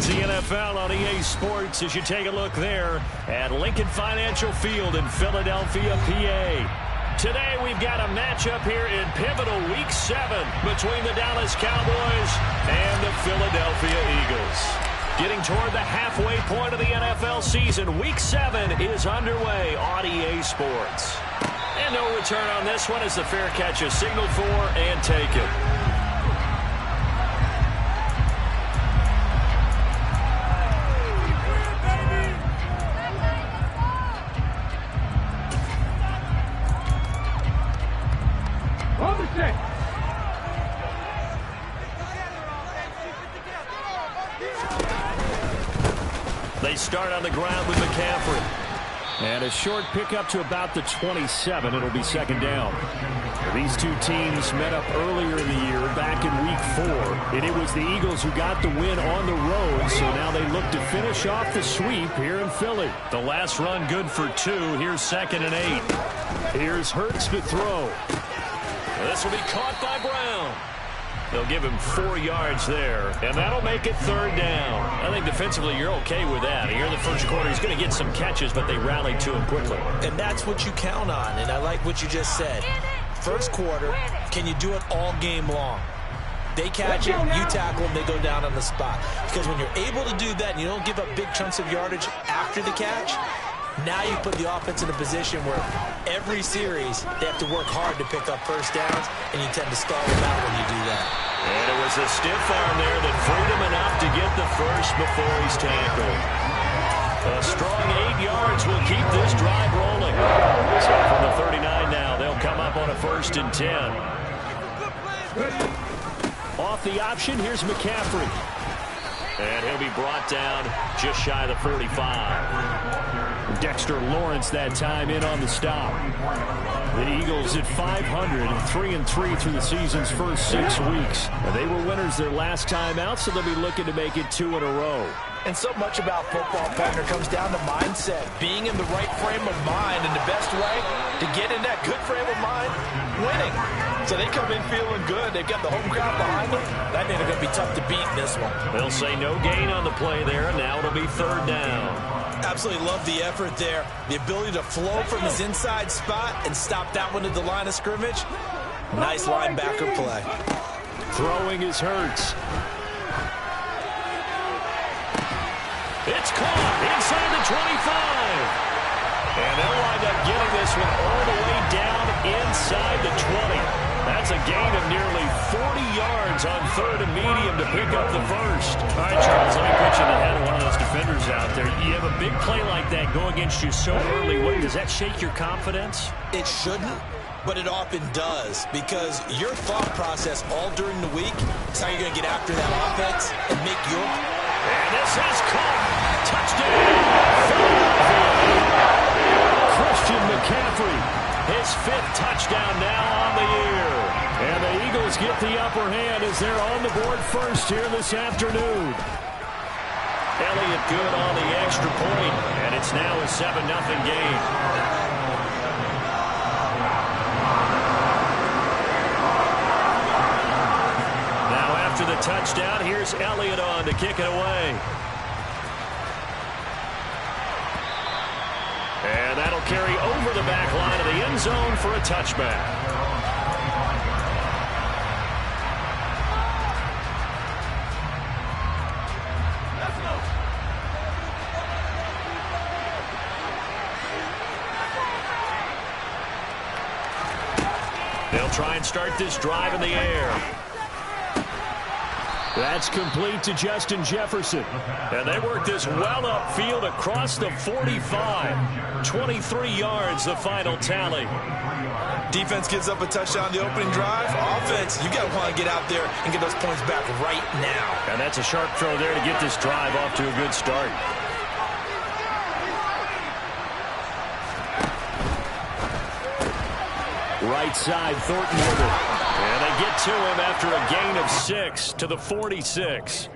It's the NFL on EA Sports as you take a look there at Lincoln Financial Field in Philadelphia, PA. Today we've got a matchup here in pivotal Week 7 between the Dallas Cowboys and the Philadelphia Eagles. Getting toward the halfway point of the NFL season, Week 7 is underway on EA Sports. And no return on this one as the fair catch is signaled for and taken. They start on the ground with McCaffrey. And a short pickup to about the 27. It'll be second down. These two teams met up earlier in the year, back in Week 4. And it was the Eagles who got the win on the road, so now they look to finish off the sweep here in Philly. The last run good for 2. Here's 2nd and 8. Here's Hurts to throw. This will be caught by Brown. They'll give him 4 yards there, and that'll make it 3rd down. I think defensively you're okay with that. Here in the first quarter, he's going to get some catches, but they rallied to him quickly. And that's what you count on, and I like what you just said. First quarter, can you do it all game long? They catch it, you tackle them, they go down on the spot. Because when you're able to do that and you don't give up big chunks of yardage after the catch, now you put the offense in a position where every series they have to work hard to pick up first downs, and you tend to stall them out when you do that. And it was a stiff arm there that freed him enough to get the first before he's tackled. A strong 8 yards will keep this drive rolling. So from the 39 now, they'll come up on a 1st and 10. Off the option, here's McCaffrey. And he'll be brought down just shy of the 45. Dexter Lawrence that time in on the stop. The Eagles at 500 and 3-3 through the season's first 6 weeks. They were winners their last time out, so they'll be looking to make it 2 in a row. And so much about football, partner, comes down to mindset. Being in the right frame of mind, and the best way to get in that good frame of mind, winning. So they come in feeling good. They've got the home crowd behind them. That ain't going to be tough to beat in this one. They'll say no gain on the play there, and now it'll be 3rd down. Absolutely love the effort there. The ability to flow from his inside spot and stop that one at the line of scrimmage. Nice linebacker play. Throwing is Hurts. It's caught inside the 25. And they'll wind up getting this one all the way down inside the 20. That's a gain of nearly 40 yards on 3rd and medium to pick up the first. All right, Charles, let me put you in the head of one of those defenders out there. You have a big play like that go against you so early. Does that shake your confidence? It shouldn't, but it often does, because your thought process all during the week is how you're going to get after that offense and make your... And this is caught. Touchdown. Christian McCaffrey, his 5th touchdown now on the year. And the Eagles get the upper hand as they're on the board first here this afternoon. Elliott good on the extra point, and it's now a 7-0 game. Now after the touchdown, here's Elliott on to kick it away. And that'll carry over the back line of the end zone for a touchback. They'll try and start this drive in the air. That's complete to Justin Jefferson. And they work this well upfield across the 45. 23 yards, the final tally. Defense gives up a touchdown the opening drive. Offense, you got to want to get out there and get those points back right now. And that's a sharp throw there to get this drive off to a good start. Right side, Thornton with it. And they get to him after a gain of 6 to the 46.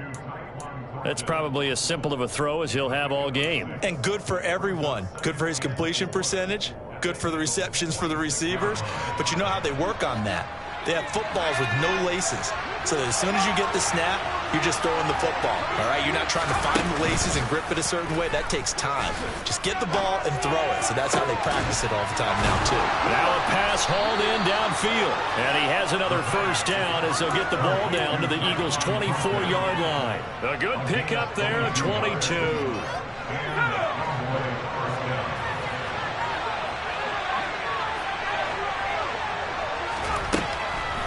That's probably as simple of a throw as he'll have all game. And good for everyone. Good for his completion percentage. Good for the receptions for the receivers. But you know how they work on that. They have footballs with no laces. so that as soon as you get the snap, you're just throwing the football, all right? You're not trying to find the laces and grip it a certain way. That takes time. Just get the ball and throw it. So that's how they practice it all the time now, too. Now a pass hauled in downfield. And he has another first down as they'll get the ball down to the Eagles' 24-yard line. A good pickup there at 22.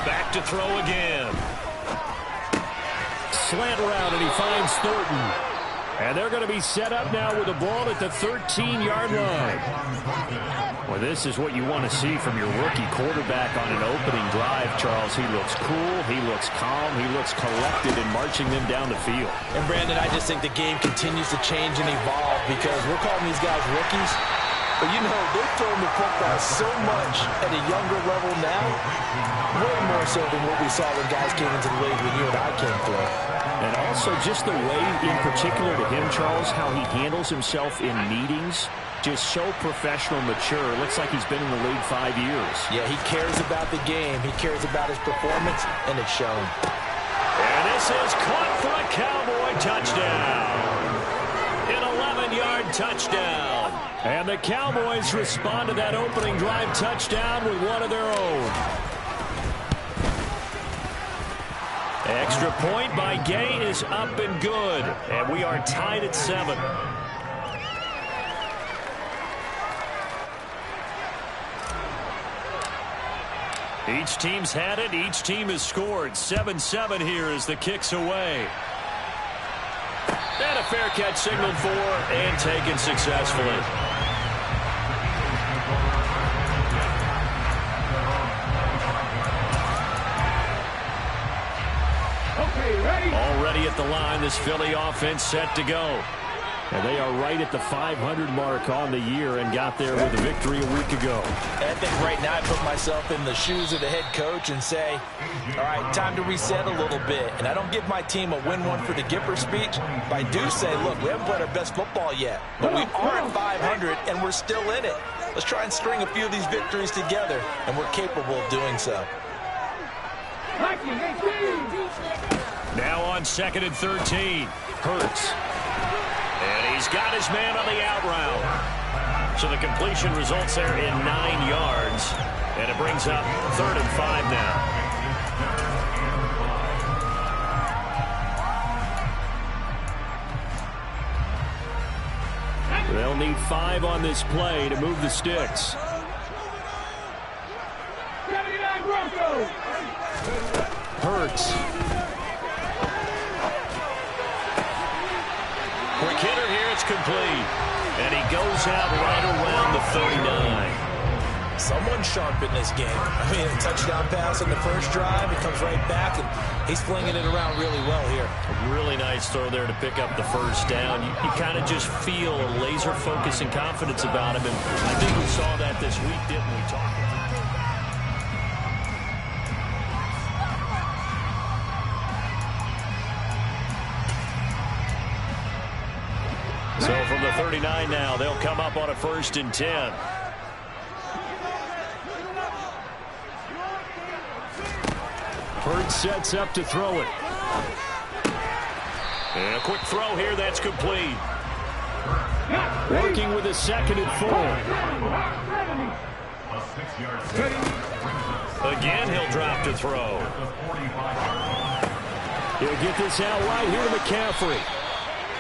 Back to throw again. Slant route, and he finds Thornton. And they're going to be set up now with the ball at the 13-yard line. Well, this is what you want to see from your rookie quarterback on an opening drive, Charles. He looks cool, he looks calm, he looks collected in marching them down the field. And, Brandon, I just think the game continues to change and evolve because we're calling these guys rookies. But, you know, they're throwing the football so much at a younger level now, way more so than what we saw when guys came into the league when you and I came through. And also just the way, in particular to him, Charles, how he handles himself in meetings, just so professional, mature. Looks like he's been in the league 5 years. Yeah, he cares about the game. He cares about his performance, and it's shown. And this is caught for a Cowboy touchdown. An 11-yard touchdown. And the Cowboys respond to that opening drive touchdown with one of their own. Extra point by Gay is up and good. And we are tied at 7. Each team's had it. Each team has scored. 7-7 here as the kick's away. And a fair catch signaled for and taken successfully. Already at the line, this Philly offense set to go. And they are right at the 500 mark on the year and got there with a victory a week ago. I think right now I put myself in the shoes of the head coach and say, all right, time to reset a little bit. And I don't give my team a win one for the Gipper speech, but I do say, look, we haven't played our best football yet, but we are at 500 and we're still in it. Let's try and string a few of these victories together, and we're capable of doing so. Now on 2nd and 13, Hurts. And he's got his man on the out route. So the completion results there in 9 yards. And it brings up 3rd and 5 now. They'll need 5 on this play to move the sticks. 79 Broncos. Hurts. Quick hitter here, it's complete. And he goes out right around the 39. Someone sharp in this game. I mean, a touchdown pass in the first drive. He comes right back, and he's flinging it around really well here. A really nice throw there to pick up the first down. You kind of just feel a laser focus and confidence about him. And I think we saw that this week, didn't we? So from the 39 now, they'll come up on a 1st and 10. Hurts sets up to throw it. And a quick throw here, that's complete. Working with a 2nd and 4. Again, he'll drop to throw. He'll get this out right here to McCaffrey.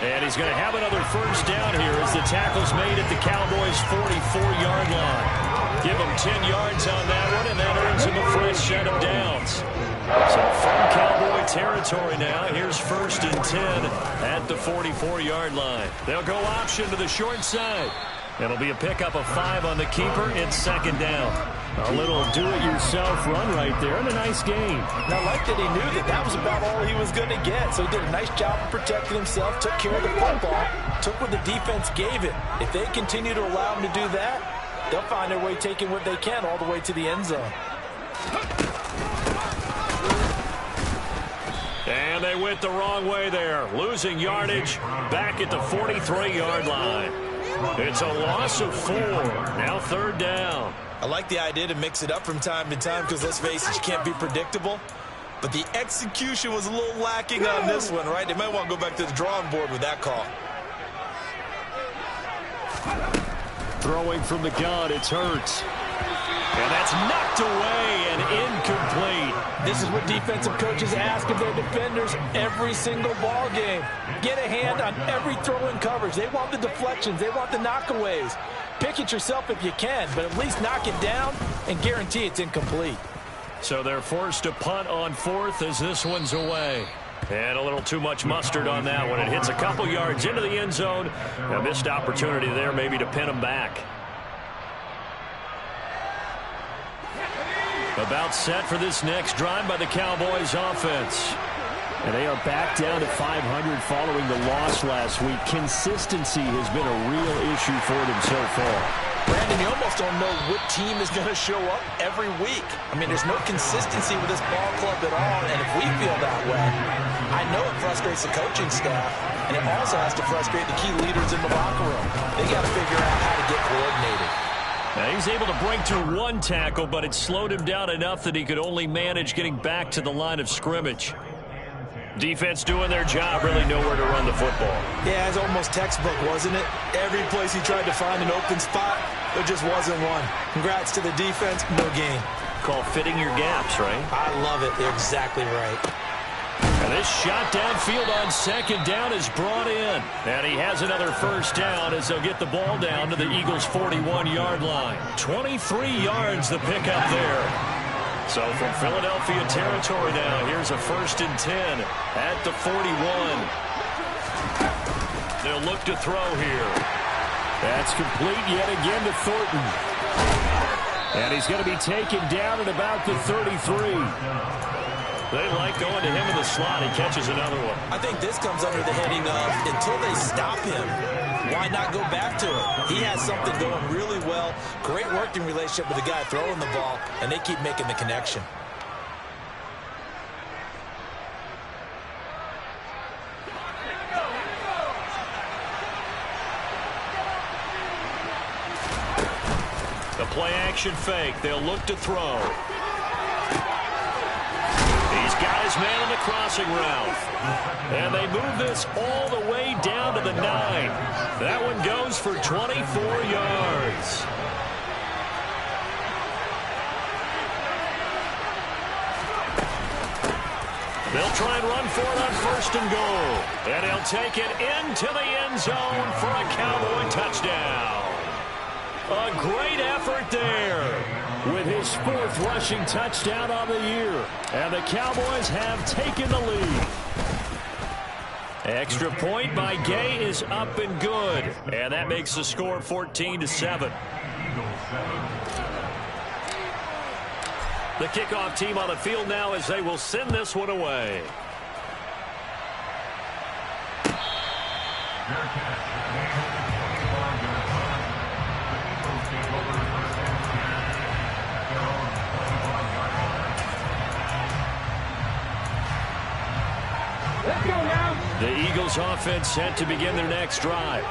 And he's going to have another first down here as the tackle's made at the Cowboys' 44-yard line. Give him 10 yards on that one, and that earns him a fresh set of downs. So from Cowboy territory now, here's 1st and 10 at the 44-yard line. They'll go option to the short side. It'll be a pickup of 5 on the keeper. It's 2nd down. A little do-it-yourself run right there and a nice gain. And I like that he knew that that was about all he was going to get. So he did a nice job of protecting himself, took care of the football, took what the defense gave him. If they continue to allow him to do that, they'll find their way taking what they can all the way to the end zone. And they went the wrong way there, losing yardage back at the 43-yard line. It's a loss of 4. Now 3rd down. I like the idea to mix it up from time to time because, let's face it, you can't be predictable. but the execution was a little lacking on this one, right? They might want to go back to the drawing board with that call. Throwing from the gun, it's Hurts. And that's knocked away and incomplete. This is what defensive coaches ask of their defenders every single ball game. Get a hand on every throw in coverage. They want the deflections. They want the knockaways. Pick it yourself if you can, but at least knock it down and guarantee it's incomplete. So they're forced to punt on fourth as this one's away. And a little too much mustard on that one. It hits a couple yards into the end zone. A missed opportunity there maybe to pin them back. About set for this next drive by the Cowboys offense. And they are back down to 500 following the loss last week. Consistency has been a real issue for them so far. Brandon, you almost don't know what team is going to show up every week. I mean, there's no consistency with this ball club at all, and if we feel that way, I know it frustrates the coaching staff, and it also has to frustrate the key leaders in the locker room. They got to figure out how to get coordinated. Now he's able to break through one tackle, but it slowed him down enough that he could only manage getting back to the line of scrimmage. Defense doing their job, really nowhere to run the football. Yeah, it's almost textbook, wasn't it? Every place he tried to find an open spot, there just wasn't one. Congrats to the defense, no gain. Called fitting your gaps, right? I love it. They're exactly right. And this shot downfield on second down is brought in. And he has another first down as they'll get the ball down to the Eagles' 41-yard line. 23 yards the pickup there. So from Philadelphia territory now, here's a 1st and 10 at the 41. They'll look to throw here. That's complete yet again to Thornton. And he's going to be taken down at about the 33. They like going to him in the slot. He catches another one. I think this comes under the heading of until they stop him, why not go back to it? He has something going really well. Great working relationship with the guy throwing the ball, and they keep making the connection. The play action fake. They'll look to throw. He's got his man on the crossing route. And they move this all the way down to the 9. That one goes for 24 yards. They'll try and run for it on 1st and goal. And he'll take it into the end zone for a Cowboy touchdown. A great effort there with his 4th rushing touchdown on the year. And the Cowboys have taken the lead. Extra point by Gay is up and good. And that makes the score 14-7. The kickoff team on the field now as they will send this one away. Let's go now. The Eagles offense set to begin their next drive.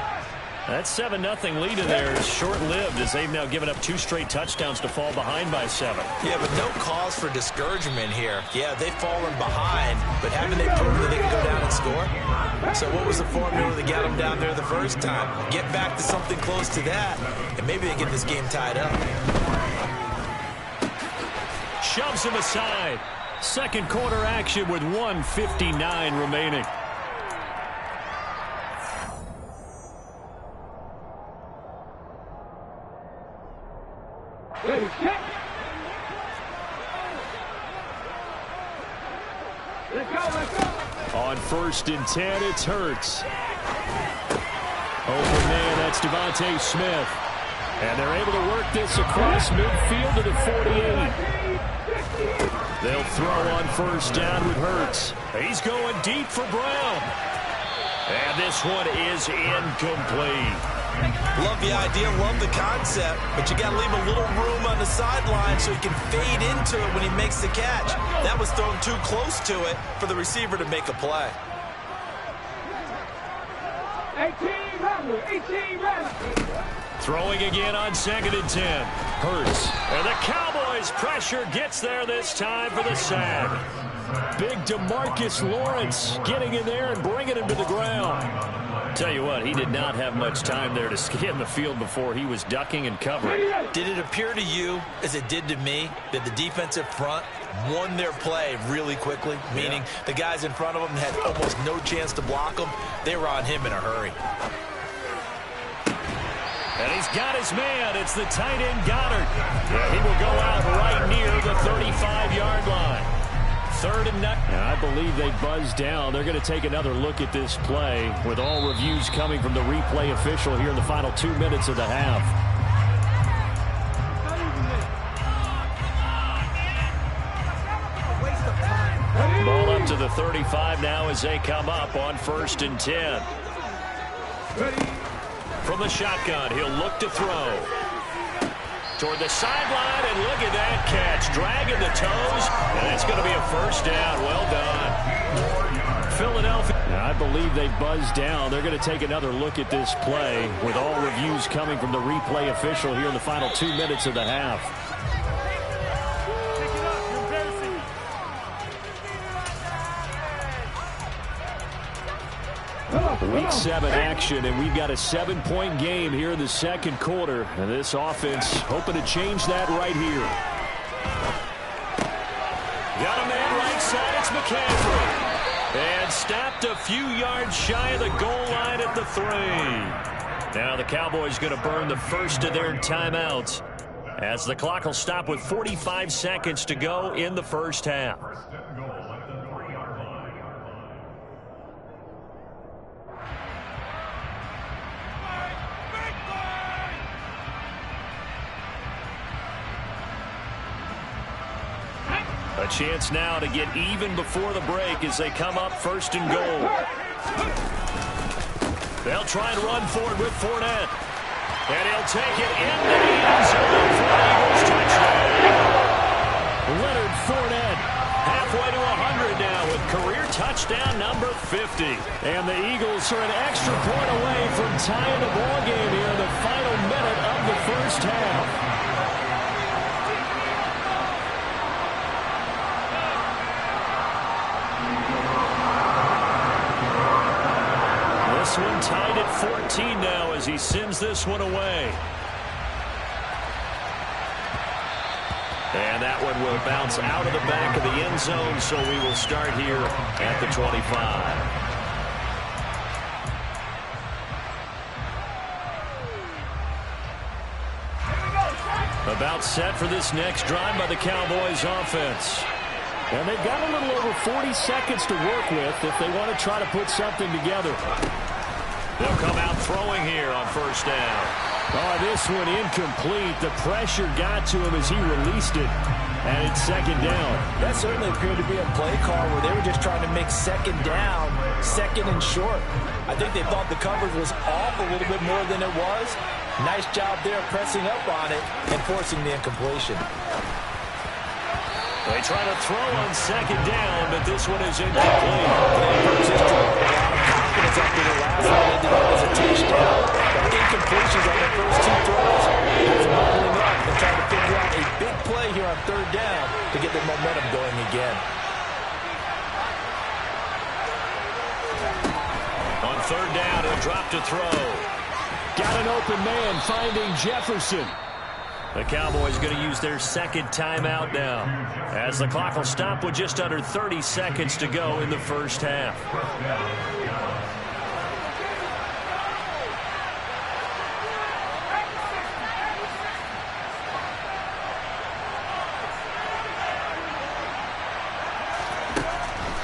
That 7-0 lead in there is short-lived as they've now given up 2 straight touchdowns to fall behind by 7. Yeah, but no cause for discouragement here. Yeah, they've fallen behind, but haven't they proven that they can go down and score? So what was the formula that got them down there the first time? Get back to something close to that, and maybe they get this game tied up. Shoves him aside. Second quarter action with 1:59 remaining. Ready, check. Let's go, let's go. On 1st and 10, it's Hurts. Open man, that's Devontae Smith. And they're able to work this across midfield to the 48. They'll throw on 1st down with Hurts. He's going deep for Brown. And this one is incomplete. Love the idea, love the concept, but you got to leave a little room on the sideline so he can fade into it when he makes the catch. That was thrown too close to it for the receiver to make a play. 18 runner. Throwing again on 2nd and 10. Hurts. And the Cowboys pressure gets there this time for the sack. Big DeMarcus Lawrence getting in there and bringing him to the ground. Tell you what, he did not have much time there to scan the field before he was ducking and covering. Did it appear to you, as it did to me, that the defensive front won their play really quickly? Meaning the guys in front of them had almost no chance to block him. They were on him in a hurry. And he's got his man. It's the tight end Goddard. Yeah, he will go out right near the 35-yard line. 3rd and 9. I believe they buzzed down. They're going to take another look at this play with all reviews coming from the replay official here in the final 2 minutes of the half. Ball up to the 35 now as they come up on 1st and 10. From the shotgun, he'll look to throw. Toward the sideline, and look at that catch. Dragging the toes, and it's going to be a 1st down. Well done. Philadelphia. I believe they buzzed down. They're going to take another look at this play with all reviews coming from the replay official here in the final 2 minutes of the half. Week 7 action, and we've got a 7-point game here in the 2nd quarter. And this offense hoping to change that right here. Got a man right side. It's McCaffrey. And stopped a few yards shy of the goal line at the 3. Now the Cowboys going to burn the first of their timeouts as the clock will stop with 45 seconds to go in the 1st half. A chance now to get even before the break as they come up 1st and goal. They'll try and run forward with Fournette. And he'll take it into the end zone for an Eagles touchdown. Leonard Fournette halfway to 100 now with career touchdown number 50. And the Eagles are an extra point away from tying the ball game here in the final minute of the 1st half. This one tied at 14 now as he sends this one away. And that one will bounce out of the back of the end zone, so we will start here at the 25. About set for this next drive by the Cowboys offense. And they've got a little over 40 seconds to work with if they want to try to put something together. They'll come out throwing here on 1st down. Oh, this one incomplete. The pressure got to him as he released it. And it's 2nd down. That certainly appeared to be a play call where they were just trying to make 2nd down, 2nd and short. I think they thought the coverage was off a little bit more than it was. Nice job there pressing up on it and forcing the incompletion. They try to throw on 2nd down, but this one is incomplete. After the last one ended up as a touchdown. The incompletions on the first 2 throws has them bubbling up and trying to figure out a big play here on 3rd down to get the momentum going again. On 3rd down, he'll drop to throw. Got an open man finding Jefferson. The Cowboys going to use their 2nd timeout now as the clock will stop with just under 30 seconds to go in the 1st half.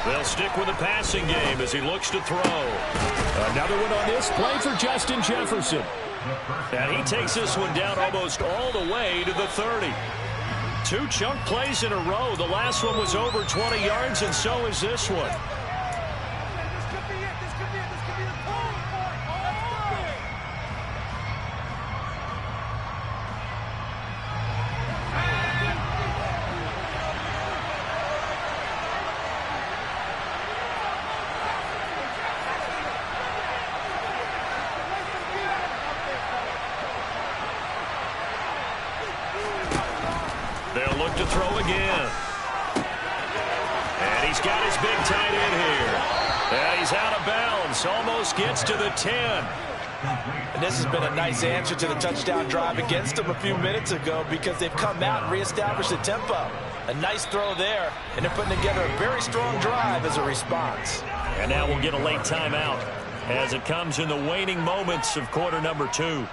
They'll stick with the passing game as he looks to throw. Another one on this play for Justin Jefferson. And he takes this one down almost all the way to the 30. 2 chunk plays in a row. The last one was over 20 yards, and so is this one. They'll look to throw again. And he's got his big tight end here. And he's out of bounds. Almost gets to the 10. And this has been a nice answer to the touchdown drive against them a few minutes ago because they've come out and reestablished the tempo. A nice throw there, and they're putting together a very strong drive as a response. And now we'll get a late timeout as it comes in the waning moments of quarter number 2.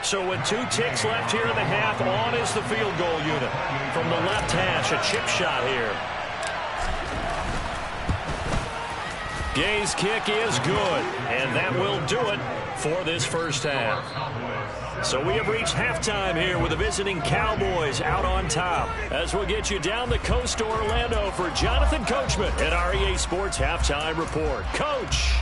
So with 2 ticks left here in the half, on is the field goal unit. From the left hash, a chip shot here. Gay's kick is good, and that will do it for this first half. So we have reached halftime here with the visiting Cowboys out on top. As we'll get you down the coast to Orlando for Jonathan Coachman at our EA Sports Halftime Report. Coach.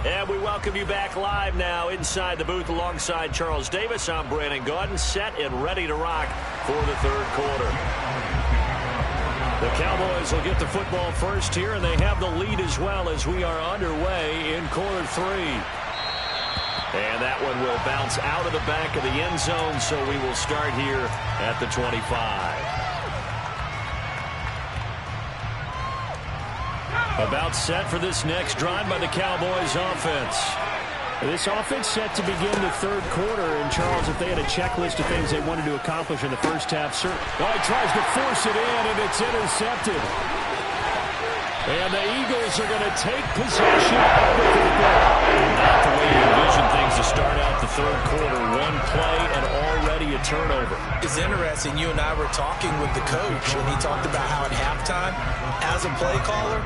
And we welcome you back live now inside the booth alongside Charles Davis. I'm Brandon Gaudin, set and ready to rock for the third quarter. The Cowboys will get the football first here, and they have the lead as well as we are underway in quarter 3. And that one will bounce out of the back of the end zone, so we will start here at the 25. About set for this next drive by the Cowboys offense. This offense set to begin the third quarter, and Charles, if they had a checklist of things they wanted to accomplish in the first half, certainly. Oh, he tries to force it in, and it's intercepted. And the Eagles are going to take possession of the football. Not the way you envision things to start out the third quarter. One play and already a turnover. It's interesting. You and I were talking with the coach, and he talked about how at halftime, as a play caller,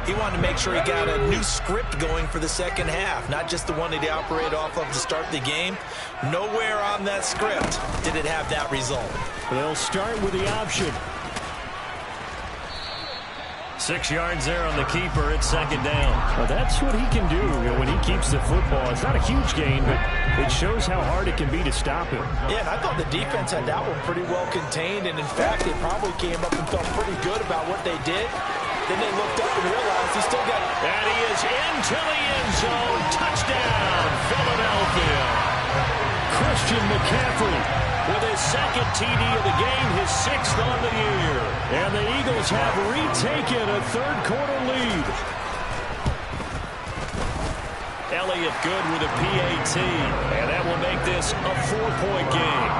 he wanted to make sure he got a new script going for the second half, not just the one that he operated off of to start the game. Nowhere on that script did it have that result. They'll start with the option. 6 yards there on the keeper. It's second down. Well, that's what he can do when he keeps the football. It's not a huge gain, but it shows how hard it can be to stop him. Yeah, and I thought the defense had that one pretty well contained, and in fact, they probably came up and felt pretty good about what they did. Then they looked up and realized he still got it. And he is into the end zone. Touchdown, Philadelphia. Christian McCaffrey with his second TD of the game, his 6th on the year. And the Eagles have retaken a third quarter lead. Elliott good with a PAT. And that will make this a 4-point game.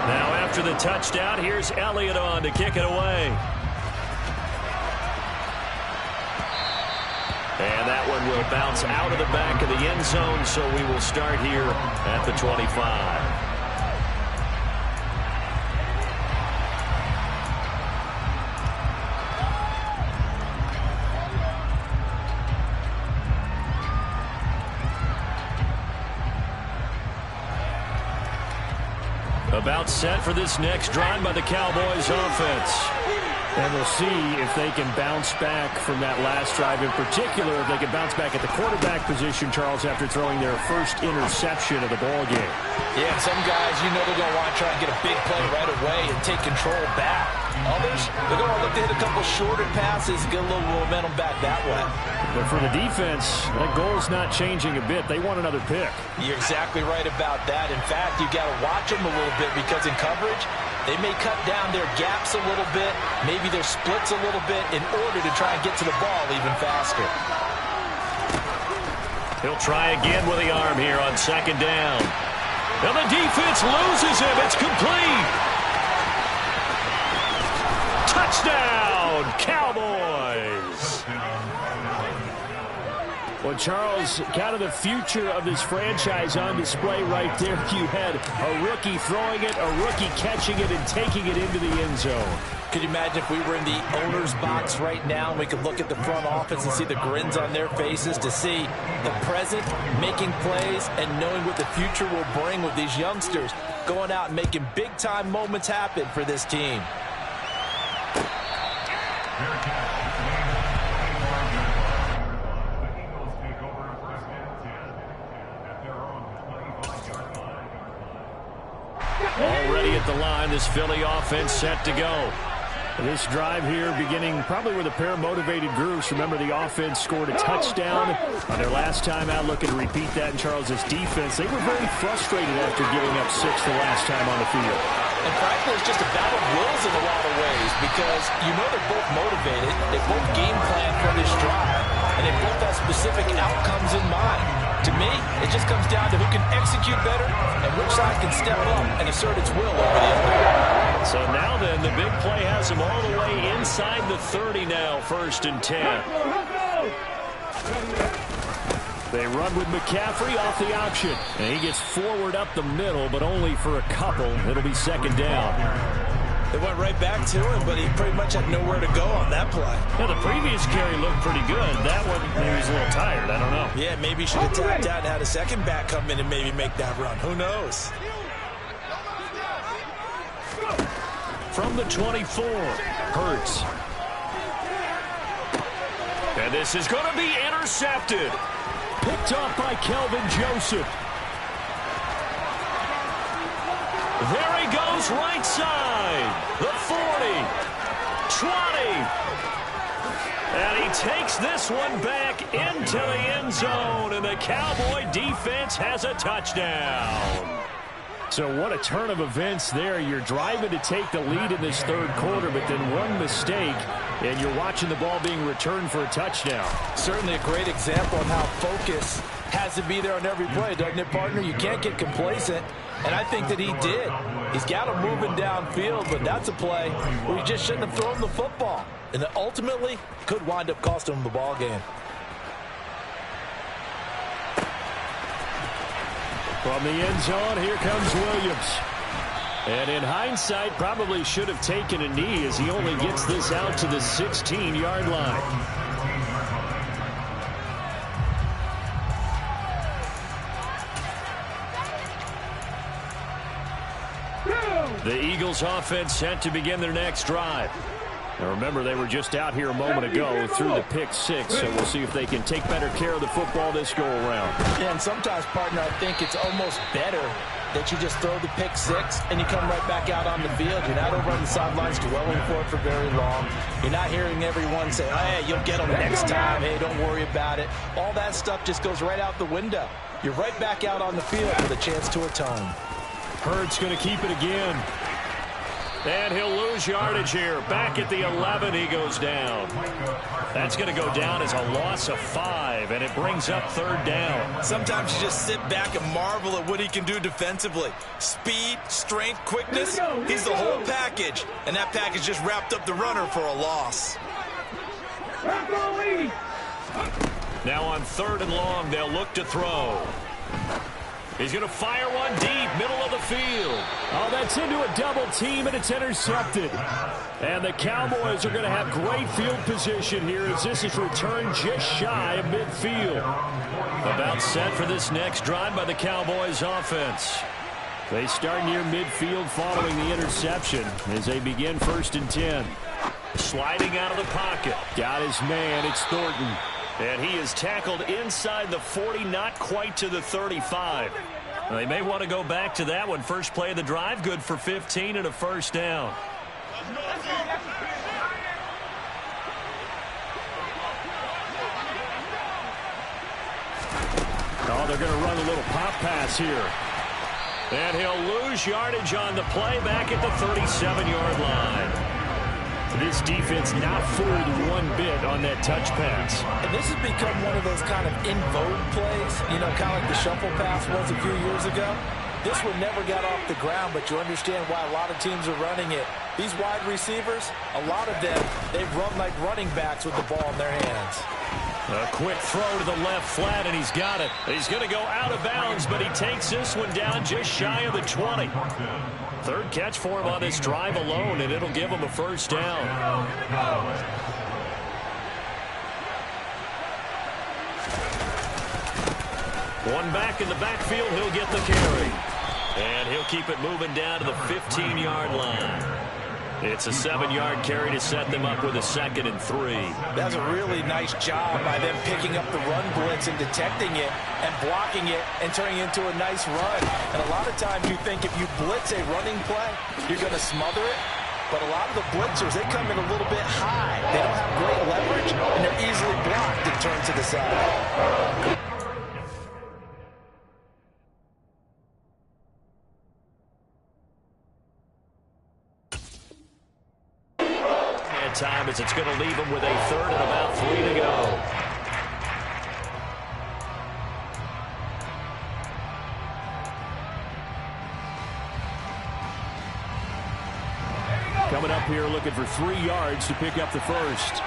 Now after the touchdown, here's Elliott on to kick it away. And that one will bounce out of the back of the end zone, so we will start here at the 25. About set for this next drive by the Cowboys offense. And we'll see if they can bounce back from that last drive. In particular, if they can bounce back at the quarterback position, Charles, after throwing their first interception of the ball game. Yeah, some guys, you know they're going to want to try and get a big play right away and take control back. Others, they're going to look to hit a couple shorter passes, get a little momentum back that way. But for the defense, that goal's not changing a bit. They want another pick. You're exactly right about that. In fact, you've got to watch them a little bit because in coverage, they may cut down their gaps a little bit, maybe their splits a little bit in order to try and get to the ball even faster. He'll try again with the arm here on second down. And the defense loses him. It's complete. Touchdown, Cowboys. Well, Charles, kind of the future of this franchise on display right there. You had a rookie throwing it, a rookie catching it, and taking it into the end zone. Could you imagine if we were in the owner's box right now and we could look at the front office and see the grins on their faces to see the present making plays and knowing what the future will bring with these youngsters going out and making big-time moments happen for this team. Already at the line, this Philly offense set to go. This drive here beginning probably with a pair of motivated groups. Remember, the offense scored a touchdown on their last time out, looking to repeat that in Charles' defense. They were very frustrated after giving up 6 the last time on the field. And frankly, it's just a battle of wills in a lot of ways because you know they're both motivated. They both game plan for this drive, and they both have specific outcomes in mind. To me, it just comes down to who can execute better and which side can step up and assert its will over the other. So now then, the big play has them all the way inside the 30 now, 1st and 10. They run with McCaffrey off the option. And he gets forward up the middle, but only for a couple. It'll be 2nd down. They went right back to him, but he pretty much had nowhere to go on that play. Now, the previous carry looked pretty good. That one, maybe he was a little tired. I don't know. Yeah, maybe he should have tapped out and had a second back come in and maybe make that run. Who knows? From the 24, Hurts. And this is going to be intercepted. Picked off by Kelvin Joseph. There he goes, right side. The 40, 20. And he takes this one back into the end zone. And the Cowboy defense has a touchdown. So what a turn of events there. You're driving to take the lead in this 3rd quarter, but then one mistake, and you're watching the ball being returned for a touchdown. Certainly a great example of how focus has to be there on every play, doesn't it, partner? You can't get complacent, and I think that he did. He's got him moving downfield, but that's a play where he just shouldn't have thrown the football. And it ultimately could wind up costing him the ball game. From the end zone, here comes Williams. And in hindsight, probably should have taken a knee as he only gets this out to the 16-yard line. The Eagles offense set to begin their next drive. Now remember, they were just out here a moment ago through the pick 6, so we'll see if they can take better care of the football this go-around. Yeah, and sometimes, partner, I think it's almost better that you just throw the pick 6 and you come right back out on the field. You're not over on the sidelines dwelling for it for very long. You're not hearing everyone say, oh, hey, you'll get them next time. Hey, don't worry about it. All that stuff just goes right out the window. You're right back out on the field with a chance to atone. Hurts going to keep it again. And he'll lose yardage here. Back at the 11, he goes down. That's going to go down as a loss of 5, and it brings up 3rd down. Sometimes you just sit back and marvel at what he can do defensively. Speed, strength, quickness, he's the whole package. And that package just wrapped up the runner for a loss. Now on 3rd and long, they'll look to throw. He's going to fire one deep, middle of the field. Oh, that's into a double team, and it's intercepted. And the Cowboys are going to have great field position here as this is returned just shy of midfield. About set for this next drive by the Cowboys offense. They start near midfield following the interception as they begin 1st and 10. Sliding out of the pocket. Got his man. It's Thornton. And he is tackled inside the 40, not quite to the 35. Well, they may want to go back to that one. First play of the drive, good for 15 and a 1st down. Oh, they're going to run a little pop pass here. And he'll lose yardage on the play back at the 37-yard line. This defense not fooled one bit on that touch pass. And this has become one of those kind of in vogue plays, you know, kind of like the shuffle pass was a few years ago. This one never got off the ground, but you understand why a lot of teams are running it. These wide receivers, a lot of them, they've run like running backs with the ball in their hands. A quick throw to the left flat, and he's got it. He's going to go out of bounds, but he takes this one down just shy of the 20. 3rd catch for him on this drive alone, and it'll give him a 1st down. One back in the backfield, he'll get the carry. And he'll keep it moving down to the 15-yard line. It's a 7-yard carry to set them up with a 2nd and 3. That's a really nice job by them picking up the run blitz and detecting it and blocking it and turning it into a nice run. And a lot of times you think if you blitz a running play, you're going to smother it. But a lot of the blitzers, they come in a little bit high. They don't have great leverage, and they're easily blocked and turned to the side. And time as it's going to leave them with a 3rd and about 3 to go. Coming up here looking for 3 yards to pick up the first.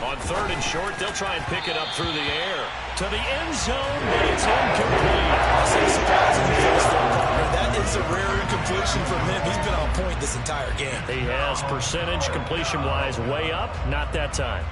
On 3rd and short, they'll try and pick it up through the air. To the end zone, but it's incomplete. I'll say surprisingly for his third partner. That is a rare incompletion from him. He's been on point this entire game. He has percentage completion-wise way up. Not that time.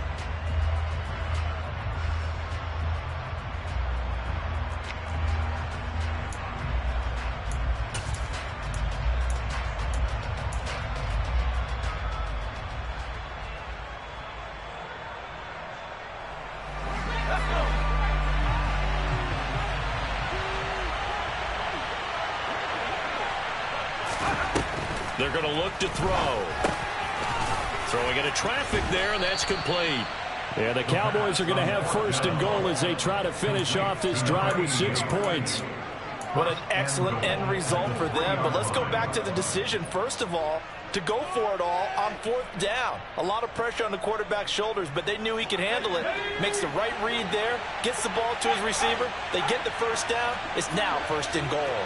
They're going to look to throw. Throwing into traffic there, and that's complete. Yeah, the Cowboys are going to have 1st and goal as they try to finish off this drive with 6 points. What an excellent end result for them. But let's go back to the decision, first of all, to go for it all on 4th down. A lot of pressure on the quarterback's shoulders, but they knew he could handle it. Makes the right read there, gets the ball to his receiver. They get the 1st down. It's now 1st and goal.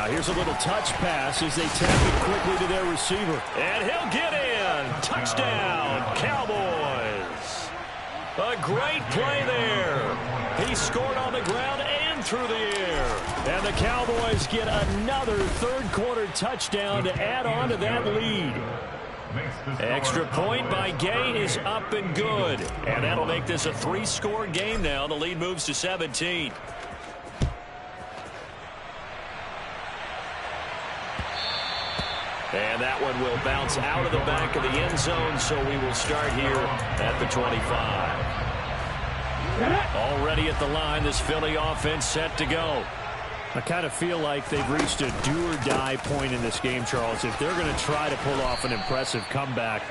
Here's a little touch pass as they tap it quickly to their receiver. And he'll get in. Touchdown, Cowboys. A great play there. He scored on the ground and through the air. And the Cowboys get another 3rd quarter touchdown to add on to that lead. Extra point by Gay is up and good. And that'll make this a 3-score game now. The lead moves to 17. And that one will bounce out of the back of the end zone, so we will start here at the 25. Already at the line, this Philly offense set to go. I kind of feel like they've reached a do-or-die point in this game, Charles. If they're going to try to pull off an impressive comeback,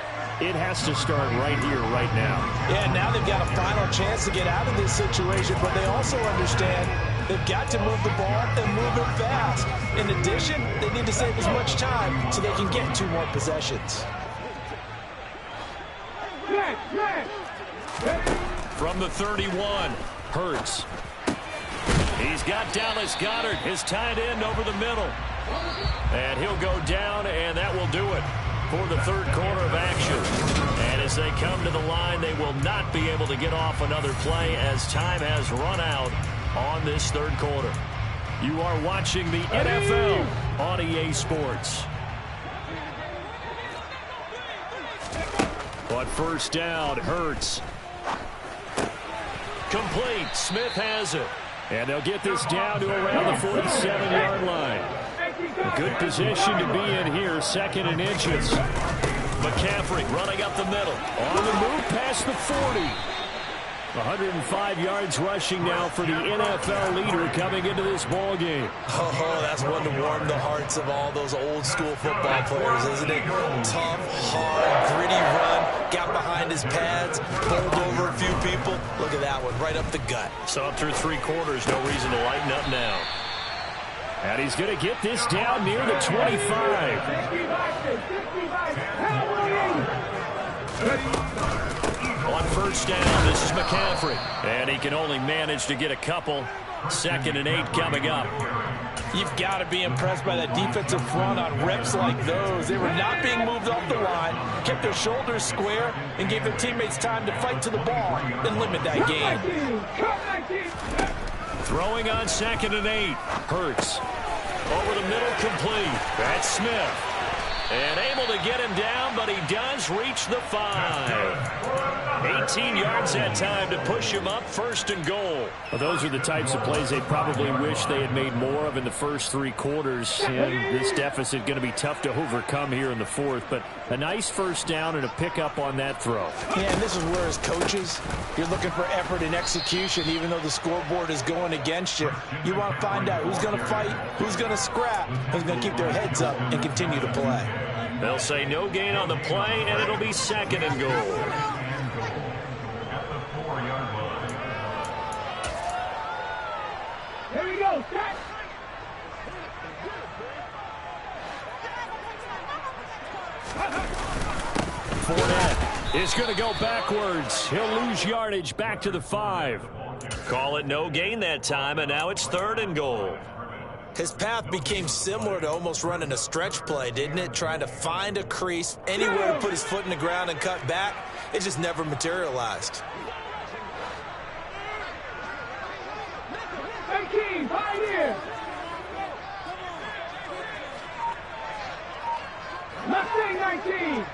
it has to start right here, right now. Yeah, now they've got a final chance to get out of this situation, but they also understand they've got to move the ball and move it fast. In addition, they need to save as much time so they can get 2 more possessions. From the 31, Hurts. He's got Dallas Goedert, his tight end, over the middle. And he'll go down, and that will do it for the 3rd quarter of action. And as they come to the line, they will not be able to get off another play as time has run out on this 3rd quarter. You are watching the NFL on EA Sports. But 1st down, Hurts. Complete. Smith has it. And they'll get this down to around the 47-yard line. A good position to be in here, 2nd and inches. McCaffrey running up the middle. On the move past the 40. 105 yards rushing now for the NFL leader coming into this ball game. Oh, that's one to warm the hearts of all those old school football players, isn't it? Tough, hard, gritty run, got behind his pads, bowled over a few people. Look at that one, right up the gut. So up through 3 quarters, no reason to lighten up now. And he's going to get this down near the 25. On 1st down, this is McCaffrey. And he can only manage to get a couple. 2nd and 8 coming up. You've got to be impressed by that defensive front on reps like those. They were not being moved off the line, kept their shoulders square, and gave their teammates time to fight to the ball and limit that game. Throwing on 2nd and 8. Hurts. Over the middle, complete. That's Smith. And able to get him down, but he does reach the 5. 18 yards that time to push him up, 1st and goal. Well, those are the types of plays they probably wish they had made more of in the first 3 quarters. And this deficit going to be tough to overcome here in the 4th. But a nice 1st down and a pickup on that throw. Yeah, and this is where as coaches, you're looking for effort and execution, even though the scoreboard is going against you. You want to find out who's going to fight, who's going to scrap, who's going to keep their heads up and continue to play. They'll say no gain on the play, and it'll be 2nd and goal. Here we go, set. Fournette is going to go backwards. He'll lose yardage back to the 5. Call it no gain that time, and now it's 3rd and goal. His path became similar to almost running a stretch play, didn't it? Trying to find a crease, anywhere to put his foot in the ground and cut back. It just never materialized. 18, Pioneer. Mustang 19.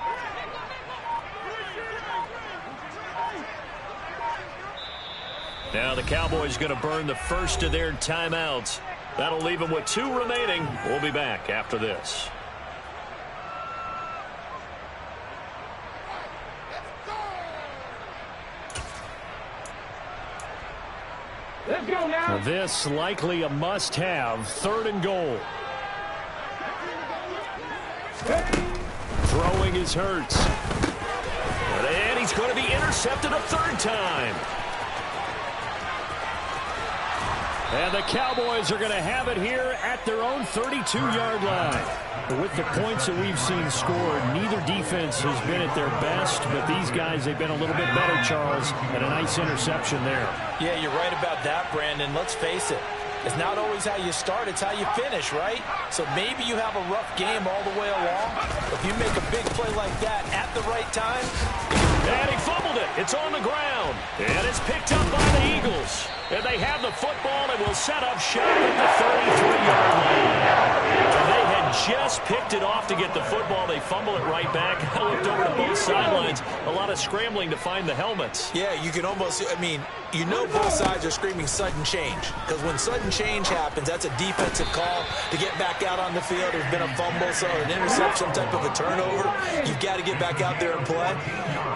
Now the Cowboys going to burn the first of their timeouts. That'll leave them with 2 remaining. We'll be back after this. Let's go now. This likely a must-have. 3rd and goal. Throwing is Hurts. And he's going to be intercepted a 3rd time. And the Cowboys are going to have it here at their own 32-yard line. With the points that we've seen scored, neither defense has been at their best, but these guys, they've been a little bit better, Charles, and a nice interception there. Yeah, you're right about that, Brandon. Let's face it. It's not always how you start, it's how you finish, right? So maybe you have a rough game all the way along. If you make a big play like that at the right time. And he fumbled it. It's on the ground. And it's picked up by the Eagles. And they have the football and will set up shop at the 33-yard line. And they had just picked it off to get the football. They fumble it right back. I looked over to both sidelines. A lot of scrambling to find the helmets. Yeah, you can almost, I mean, you know both sides are screaming sudden change. Because when sudden change happens, that's a defensive call to get back out on the field. There's been a fumble, so an interception, type of a turnover. You've got to get back out there and play.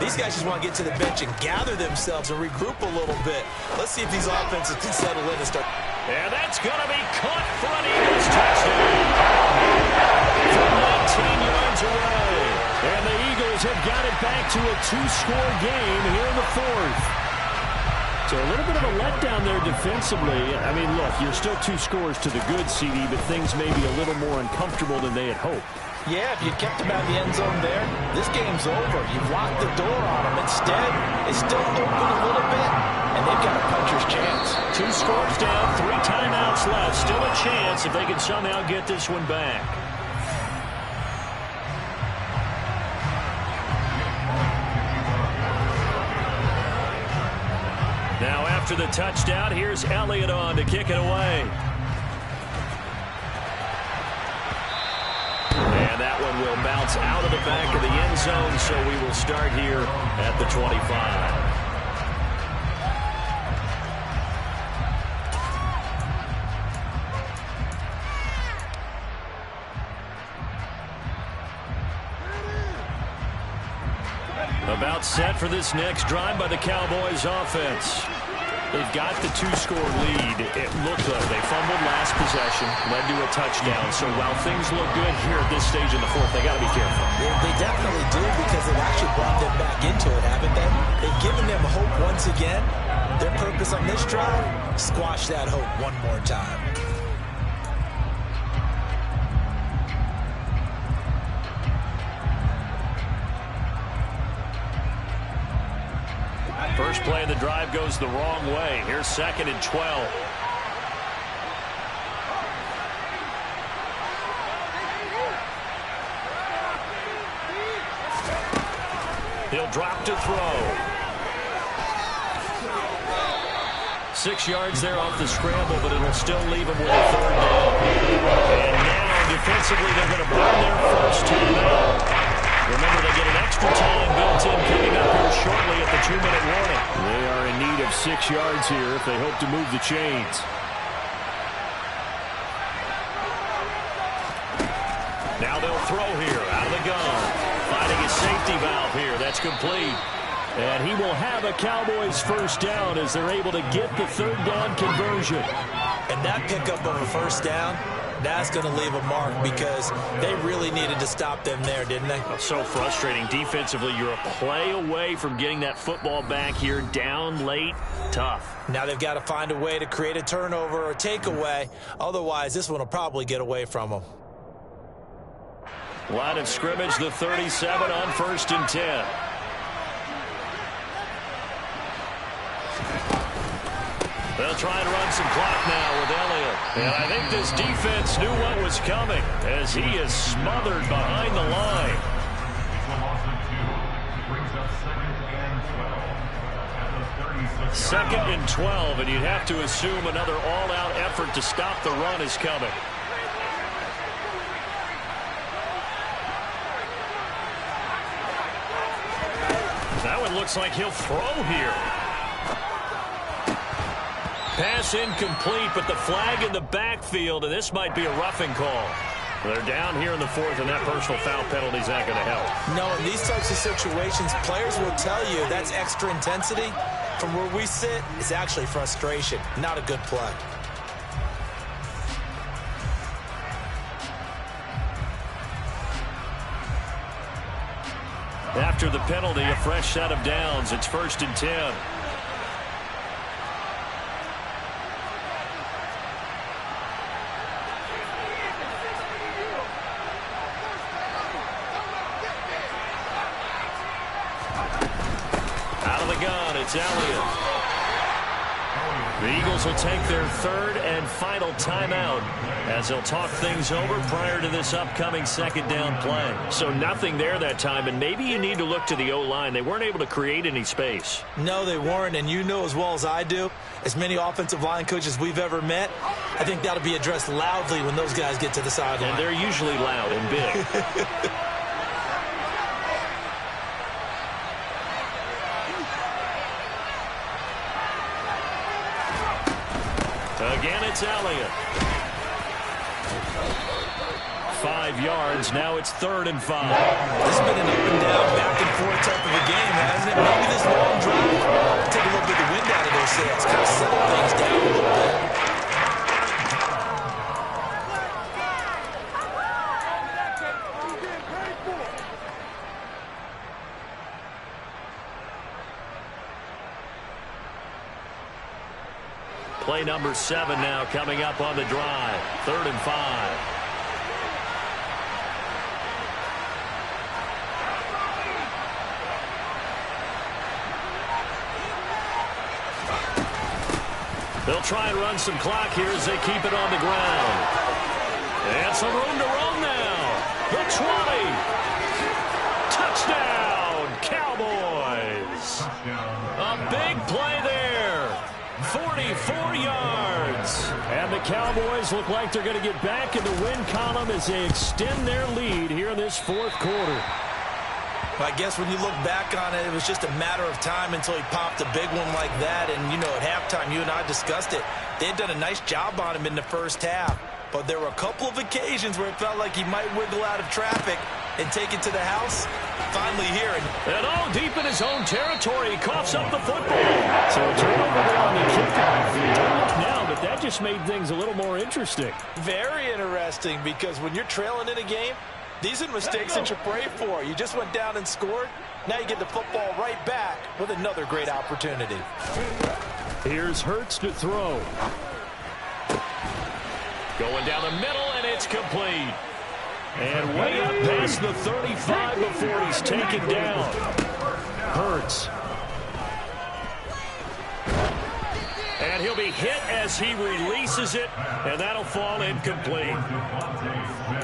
These guys just want to get to the bench and gather themselves and regroup a little bit. Let's see if these offenses can settle in and start. And that's going to be caught for an Eagles touchdown. From 19 yards away. And the Eagles have got it back to a 2-score game here in the 4th. So a little bit of a letdown there defensively. I mean, look, you're still 2 scores to the good, CD, but things may be a little more uncomfortable than they had hoped. Yeah, if you kept them out of the end zone there, this game's over. You've locked the door on them. Instead, it's still open a little bit, and they've got a puncher's chance. 2 scores down, 3 timeouts left. Still a chance if they can somehow get this one back. Now after the touchdown, here's Elliott on to kick it away. And that one will bounce out of the back of the end zone, so we will start here at the 25. About set for this next drive by the Cowboys offense. They've got the 2-score lead. It looked like they fumbled last possession, led to a touchdown. So while things look good here at this stage in the 4th, they got to be careful. They definitely do, because they've actually brought them back into it, haven't they? They've given them hope once again. Their purpose on this drive, squash that hope one more time. First play of the drive goes the wrong way. Here's 2nd and 12. He'll drop to throw. 6 yards there off the scramble, but it'll still leave him with a 3rd down. And now defensively they're going to burn their first timeout. Remember, they get an extra time built in coming up here shortly at the 2-minute warning. They are in need of 6 yards here if they hope to move the chains. Now they'll throw here out of the gun. Finding a safety valve here. That's complete. And he will have a Cowboys first down as they're able to get the 3rd down conversion. And that pickup of a first down, that's going to leave a mark because they really needed to stop them there, didn't they? So frustrating. Defensively, you're a play away from getting that football back here down late. Tough. Now they've got to find a way to create a turnover or takeaway. Otherwise, this one will probably get away from them. Line of scrimmage, the 37 on 1st and 10. They'll try and run some clock now with Elliott. And I think this defense knew what was coming as he is smothered behind the line. Second and 12, and you'd have to assume another all-out effort to stop the run is coming. That one looks like he'll throw here. Pass incomplete, but the flag in the backfield, and this might be a roughing call. They're down here in the 4th, and that personal foul penalty is not going to help. No, in these types of situations, players will tell you that's extra intensity. From where we sit, it's actually frustration, not a good play. After the penalty, a fresh set of downs. It's 1st and 10. It's Elliott. The Eagles will take their 3rd and final timeout as they'll talk things over prior to this upcoming 2nd down play. So nothing there that time, and maybe you need to look to the O-line. They weren't able to create any space. No, they weren't, and you know as well as I do, as many offensive line coaches we've ever met, I think that'll be addressed loudly when those guys get to the sideline. And they're usually loud and big. Again, it's Elliott. 5 yards. Now it's 3rd and 5. This has been an up and down, back and forth type of a game, hasn't it? Maybe this long drive, take a little bit of wind out of their sails, kind of settle things down a little bit. Play number 7 now coming up on the drive. 3rd and 5. They'll try and run some clock here as they keep it on the ground. And some room to run now. The 20. Touchdown, Cowboys. A big play there. 44 yards. And the Cowboys look like they're going to get back in the win column as they extend their lead here in this 4th quarter. I guess when you look back on it, it was just a matter of time until he popped a big one like that. And, you know, at halftime, you and I discussed it. They had done a nice job on him in the first half. But there were a couple of occasions where it felt like he might wiggle out of traffic and take it to the house. Finally here. And all deep in his own territory, he coughs up the football. So a turnover there on the kickoff. Don't look now, but that just made things a little more interesting. Very interesting, because when you're trailing in a game, these are mistakes that you pray for. You just went down and scored. Now you get the football right back with another great opportunity. Here's Hurts to throw. Going down the middle, and it's complete. And way up past the 35 before he's taken down. Hurts. And he'll be hit as he releases it, and that'll fall incomplete.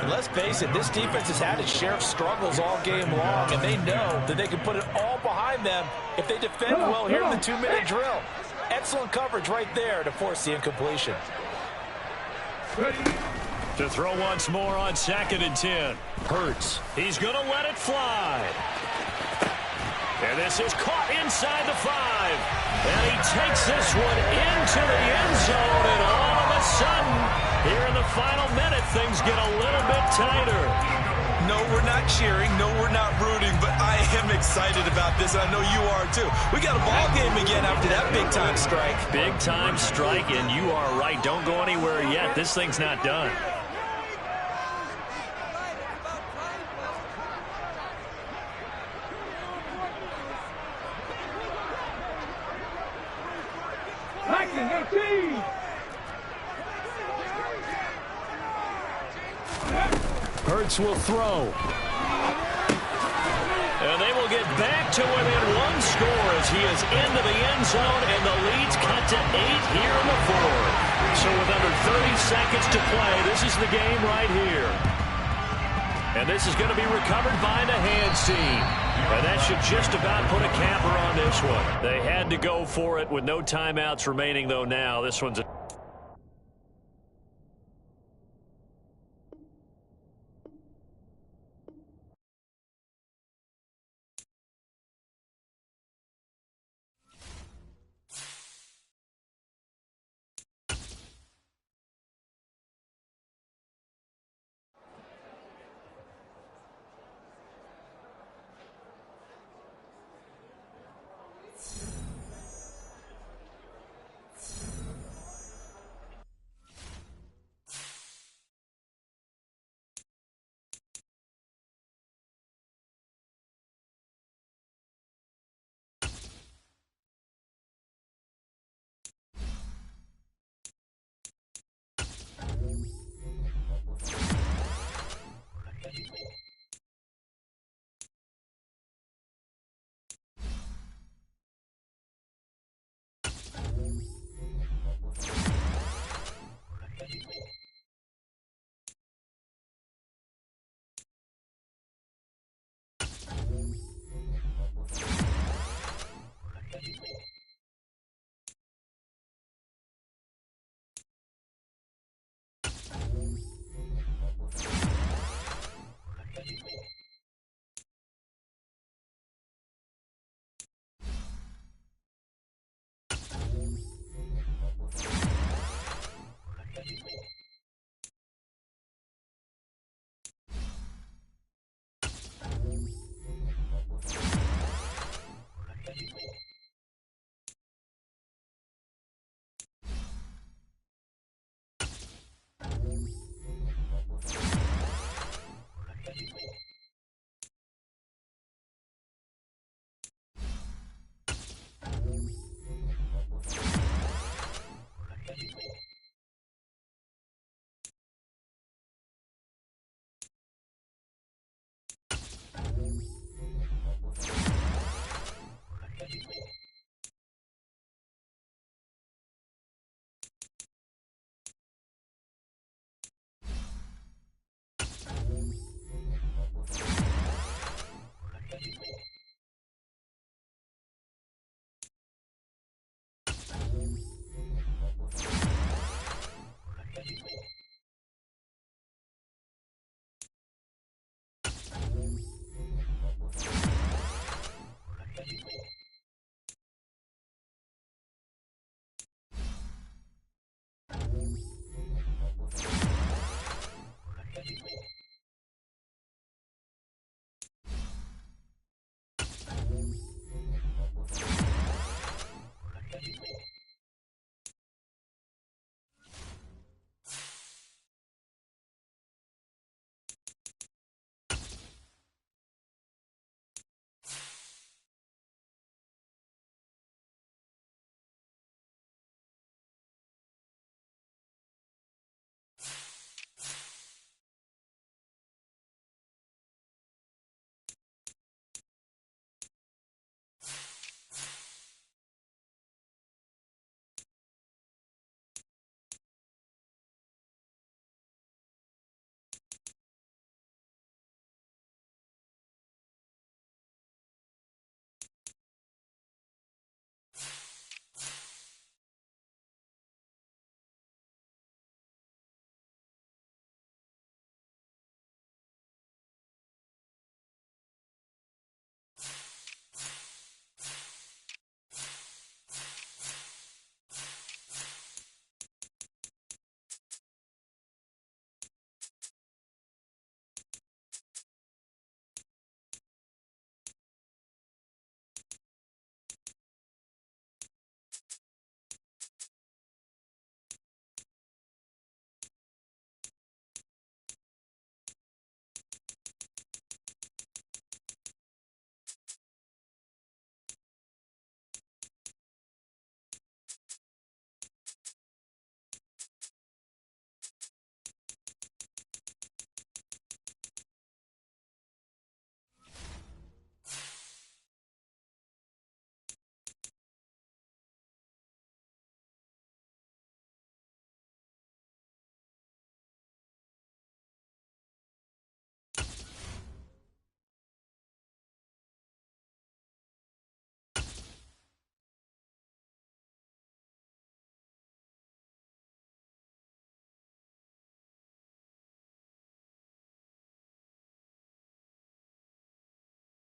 Let's face it, this defense has had its share of struggles all game long, and they know that they can put it all behind them if they defend well here in the 2-minute drill. Excellent coverage right there to force the incompletion. To throw once more on 2nd and 10. Hurts. He's going to let it fly. And this is caught inside the 5. And he takes this one into the end zone. And all of a sudden, here in the final minute, things get a little bit tighter. No, we're not cheering. No, we're not rooting. But I am excited about this. I know you are, too. We got a ball game again after that big-time strike. Big-time strike, and you are right. Don't go anywhere yet. This thing's not done. Hurts will throw. And they will get back to within 1 score as he is into the end zone, and the lead's cut to 8 here in the 4th. So with under 30 seconds to play, this is the game right here. And this is going to be recovered by the hands team. And that should just about put a capper on this one. They had to go for it with no timeouts remaining, though, now. This one's a